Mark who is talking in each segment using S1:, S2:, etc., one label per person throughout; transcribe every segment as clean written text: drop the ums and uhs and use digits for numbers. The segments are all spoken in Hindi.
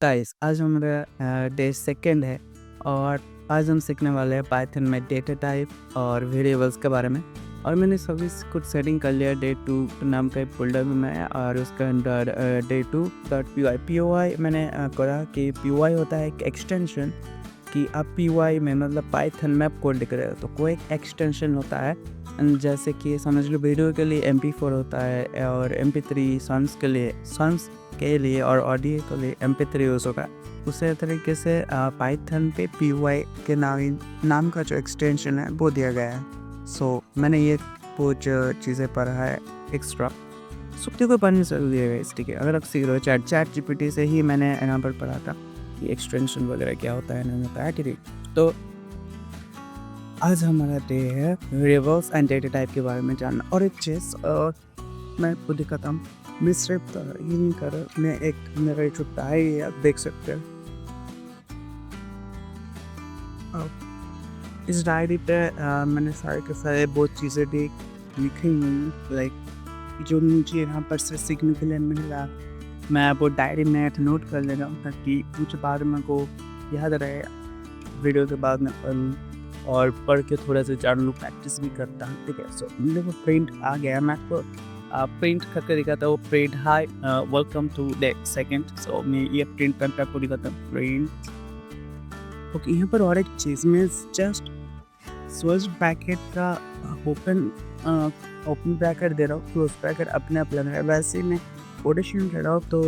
S1: गाइस आज हमारा डे सेकंड है और आज हम सीखने वाले हैं पाइथन में डेटा टाइप और वेरिएबल्स के बारे में। और मैंने सभी कुछ सेटिंग कर लिया। डे 2 नाम का एक फोल्डर में मैं और उसके अंदर day2.py मैंने करा कि py होता है एक एक्सटेंशन कि आप py में मतलब पाइथन में आप कोड लिख रहे हो तो कोई एक एक्सटेंशन होता है। जैसे कि समझ लो वीडियो के लिए MP4 होता है और MP3 सॉन्ग्स के लिए और ऑडियो के लिए MP3 यूज़ होगा। उसी तरीके से पाइथन पे py के नाम का जो एक्सटेंशन है वो दिया गया है। सो मैंने ये कुछ चीज़ें पढ़ा है एक्स्ट्रा। सुखती को पढ़ने से दिया गया ठीक है। अगर आप सीख रहे हो चैट जीपीटी से ही मैंने यहाँ पर पढ़ा था कि एक्सटेंशन वगैरह क्या होता है इन्होंने बताया ठीक। तो आज हमारा डे है वेरिएबल्स एंड डेटा टाइप के बारे में जानना। और एक चीज़ मैं खुद ही खत्म मैं सिर्फ ये नहीं कर रहा, मैं एक मेरा एक छुट्टा है ये आप देख सकते हैं। इस डायरी पे मैंने सारे के सारे बहुत चीज़ें लिखी हुई लाइक जो मुझे यहाँ पर से सीखने के लिए मिला। मैं वो डायरी में नोट कर ले रहा हूँ ताकि कुछ बाद में को याद रहे। वीडियो के बाद में पढ़ूँ और पढ़ के थोड़ा सा जान लूँ, प्रैक्टिस भी करता हूँ ठीक है। सो मेरे को प्रिंट आ गया, मैं आपको प्रिंट करके दिखाता हूँ। Print hi welcome to day second. सो मैं ये प्रिंट करके आपको दिखाता हूँ प्रिंट। ओके यहाँ पर और एक चीज़ में जस्ट स्विच ब्रैकेट का ओपन ब्रैकेट दे रहा हूँ, क्लोज ब्रैकेट अपने आप लग रहा है। वैसे ही मैं कोटेशन दे रहा हूँ तो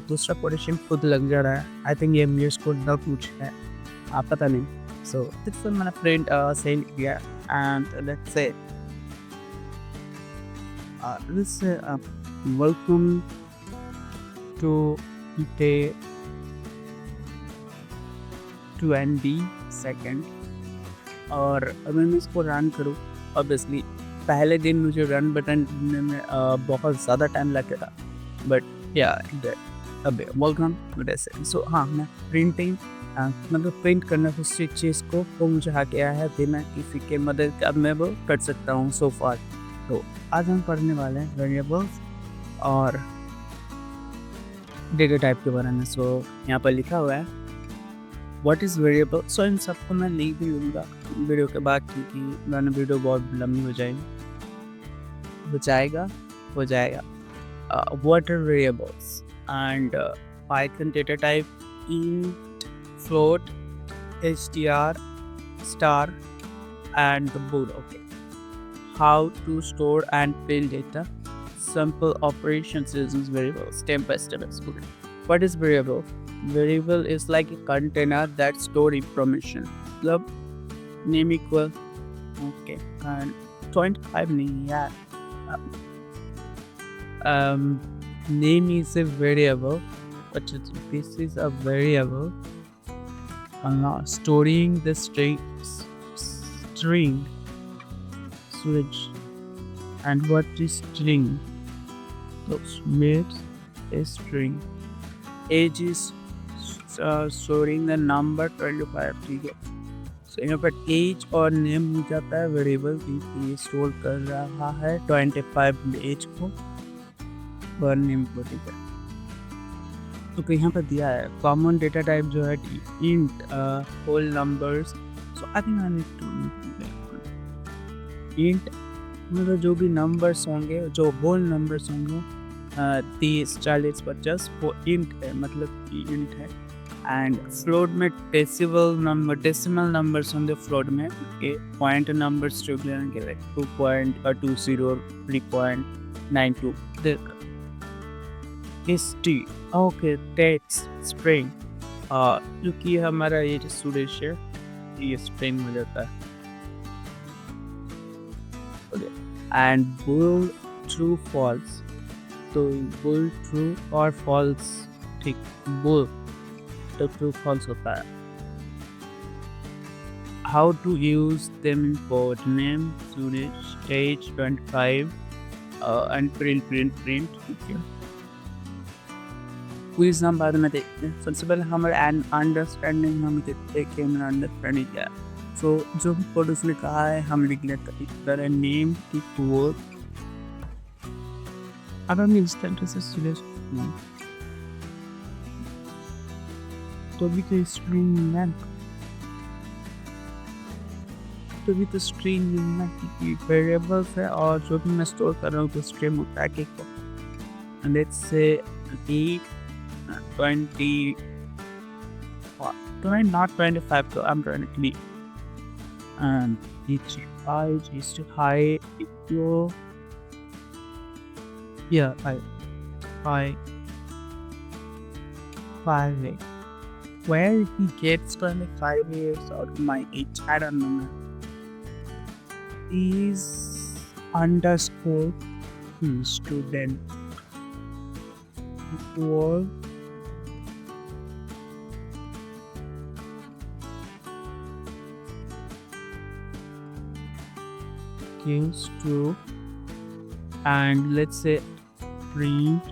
S1: दूसरा कोटेशन खुद लग जा रहा है। आई थिंक ये म्यूज को ना कुछ है आप पता नहीं। सो दिस मैंने प्रिंट सेंड किया and let's say welcome to day 22 और अगर मैं इसको रन करूँ ऑब्वियसली पहले दिन मुझे रन बटन ढूंढने में बहुत ज़्यादा टाइम लगेगा बट या अब वेलकम टू डे सेकंड। सो हाँ मैं प्रिंटिंग मतलब प्रिंट करना उसी चीज़ को वो मुझे आ गया है बिना किसी के मदद के अब मैं वो कर सकता हूँ सो फार। तो आज हम पढ़ने वाले हैं वेरिएबल्स और डेटा टाइप के बारे में। सो यहाँ पर लिखा हुआ है व्हाट इज़ वेरिएबल। सो इन सबको मैं लिंक भी दूँगा वीडियो के बाद क्योंकि मैंने वीडियो बहुत लंबी हो जाएगा। What are variables and Python data type int float str star and the bool। okay, how to store and print data, simple operations using variables step by step explain। what is variable? Variable is like a container that store information मतलब name equal okay and 25 नहीं यार name is a variable but this is a variable storing the string switch and what is string? So makes a string age is storing the number 25 ठीक है। सो यहाँ पर एज और नेम हो जाता है वेरिएबल की स्टोर कर रहा है 25 एज को और नेम को ठीक है। तो यहाँ पर दिया है कॉमन डेटा टाइप जो है int whole numbers. So I think I need to int मतलब जो भी नंबर्स होंगे जो होल नंबर्स होंगे 30 40 50 वो इंट है मतलब कि इंट है। एंड फ्लोट में डेसिमल नंबर्स होंगे फ्लोट में पॉइंट नंबर्स जो लेंगे like 2.20 3.92 st okay text string क्योंकि हमारा ये जो सुरेश है ये स्ट्रिंग में जाता है एंड बुल ट्रू फॉल्स। तो बुल ट्रू और फॉल्स ठीक बुल तो ट्रू फॉल्स होता है। How to use them in code name Suresh age 25 and print ठीक है। क्विज हम बाद में देखते हैं। सबसे पहले हमारे अंडरस्टैंडिंग हम देखते हैं कि हमारा अंडरस्टैंडिंग क्या है। सो जो कोड उसने कहा है हम लिख लेते हैं इस तरह नेम की कोड अगर मैं इंस्टेंट से सीरियस तो भी तो स्ट्रिंग है, तो भी तो स्ट्रिंग है क्योंकि वेरिएबल्स है और जो भी मैं स्टोर कर रहा हूँ तो स्ट्रिंग होता है कि let's say 20 not 25 so I'm trying to click and each height is to height equal yeah I 5 8 where he gets 25 years out of my age I don't know is underscore student equal equals to and let's say print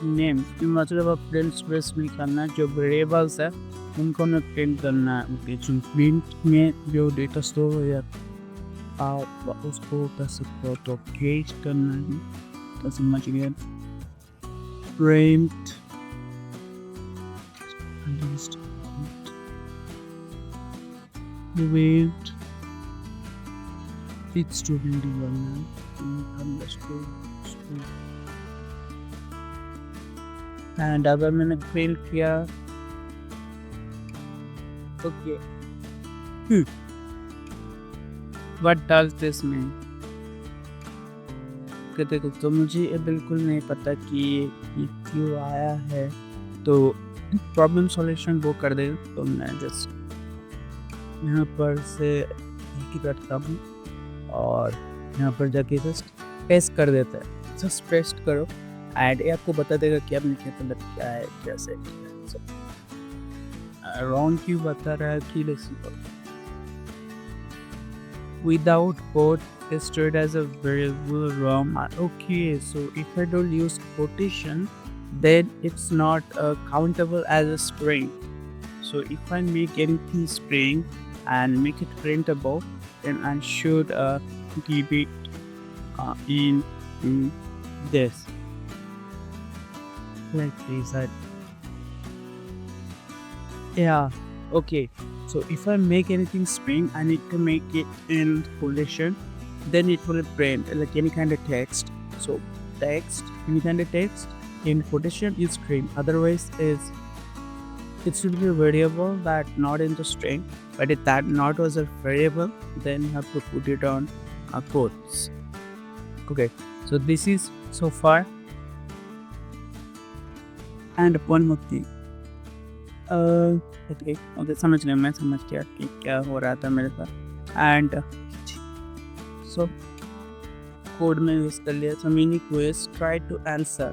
S1: name मतलब अब प्रिंट स्पेस में करना है जो वेरिएबल्स है उनको हमें प्रिंट करना है ओके जो प्रिंट में जो डेटा स्टोर हो जाता आप उसको कर सकते हो तो केस करना है तो समझ गया print wait it's to be and अगर मैंने फेल किया okay what does this mean देखो तो मुझे ये बिल्कुल नहीं पता कि ये क्यों आया है तो प्रॉब्लम सॉल्यूशन वो कर दे तो मैं जस्ट यहाँ पर से ही करता हूँ और यहाँ पर जाके जस्ट पेस्ट कर देता है जस्ट पेस्ट करो एंड ये आपको बता देगा कि आपने क्या है कैसे रॉन्ग क्यों बता रहा है कि without quote is stored as a variable ROM okay so if I don't use quotation then it's not countable as a string so if I make anything string and make it printable then I should keep it in this like this yeah okay so if I make anything string I need to make it in quotation then it will print like any kind of text so text any kind of text in quotation is string otherwise is it should be a variable that not in the string but if that not was a variable then you have to put it on quotes okay so this is so far and one more thing okay समझ गया मैं समझ गया कि क्या हो रहा था मेरे साथ and so कोड में यूज कर लिया so mini quiz try to answer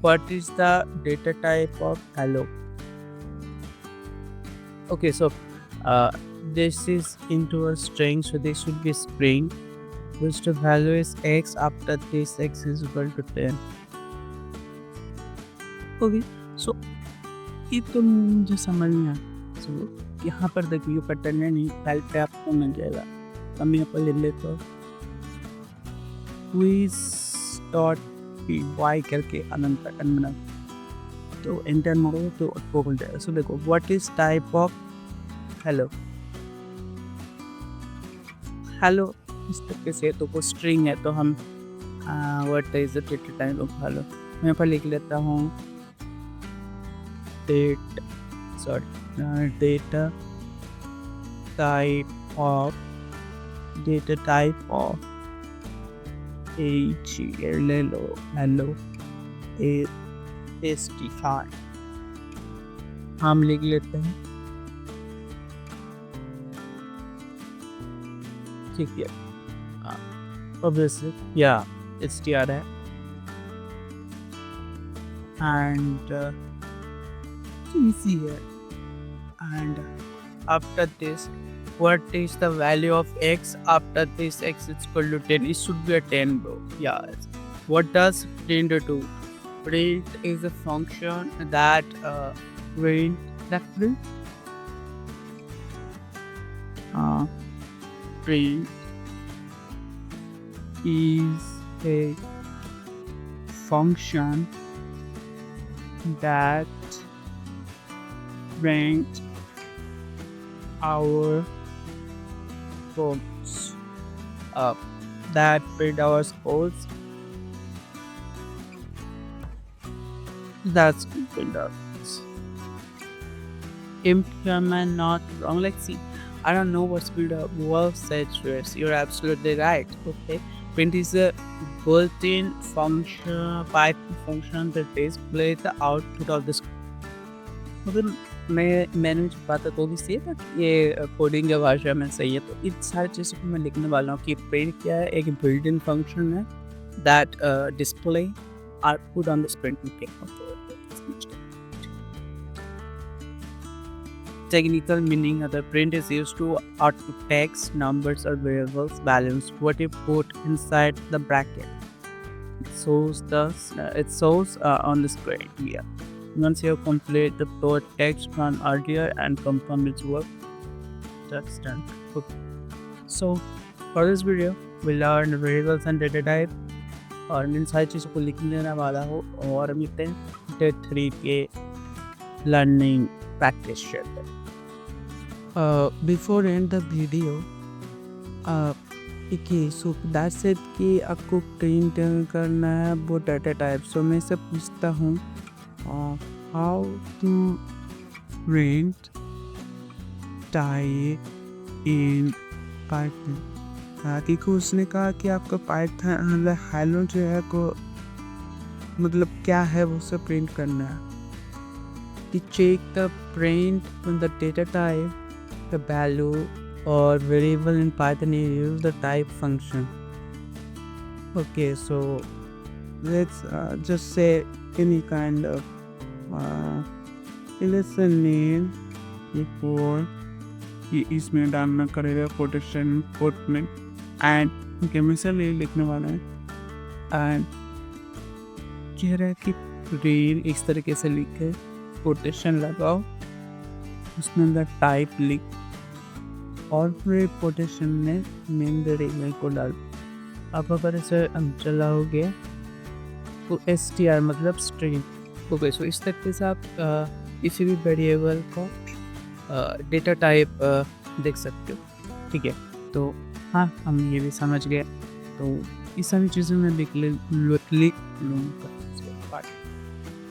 S1: what is the data type of hello okay so this is into a string so this should be string which the value is x after this x is equal to 10 okay so ये तो मुझे समझ में आया so यहाँ पर देखिए पैटर्न है नहीं फाइल पे आपको मिल जाएगा तो मैं यहाँ पर ले लेता हूँ quiz dot py करके अनंत पैटर्न बना तो एंटर मारो तो आपको खुल जाएगा सो देखो what is type of hello hello इस तरीके से तो वो स्ट्रिंग है तो हम what is the data type of hello मैं यहाँ पर लिख लेता हूँ data type of hello is defined हम लिख लेते हैं ठीक है obviously yeah it's str है and easy here and after this what is the value of x after this x is equal to 10 it should be a 10 bro yeah what does print do print is a function that print is a function that print our codes that print our codes. That's good. If am I not wrong? Like, see, I don't know what's build up. Well said, Suresh. You're absolutely right. Okay, print is a built-in function, Python function that displays the output of the screen. मतलब मैंने मुझे पता तो भी सही था कि ये कोडिंग की भाषा में सही है, तो इन सारी चीज़ों को मैं लिखने वाला हूँ कि प्रिंट क्या है, एक बिल्ट इन फंक्शन है that display output on the screen. Technical meaning of the print is used to output text, numbers or variables, values, what you put inside the bracket. It shows on the screen here. Once you complete the code text run earlier and confirm its work, that's done. Okay. So for this video, we learn variables and data type और इन सारी चीज़ों को लिखने वाला हो और हम लिखते हैं डे 3 के learning practice share. Before end the video, so that's it कि आपको प्रिंट करना है वो डाटा टाइप. सो मैं से पूछता हूँ how to print type in Python. क्योंकि उसने कहा कि आपका पाइथन मतलब हेलो जो है को मतलब क्या है वो सब प्रिंट करना है. To check the print on the data type, the value or variable in Python, you use the type function. Okay, so let's just say any kind of lesson name before कि इसमें डालना करेगा कोटेशन कोट में एंड ओके मिसाल ये लिखने वाला है एंड कह रहा है कि रीड इस तरीके से लिखे कोटेशन लगाओ उसमें अंदर टाइप लिख और फिर कोटेशन में मेन वेरिएबल को डाल. आप अगर इसे चलाओगे तो str मतलब स्ट्रिंग. ओके, सो इस तरीके से आप किसी भी वेरिएबल को डेटा टाइप देख सकते हो. ठीक है, तो हाँ हम ये भी समझ गए. तो इस सभी चीज़ें मैं लिख लूँगा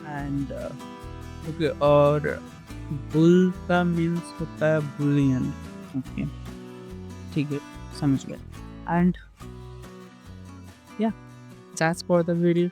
S1: एंड ओके. और बुल का मीन्स होता है बुलियन. ओके, ठीक है, समझ गए. एंड या दैट्स फॉर द वीडियो.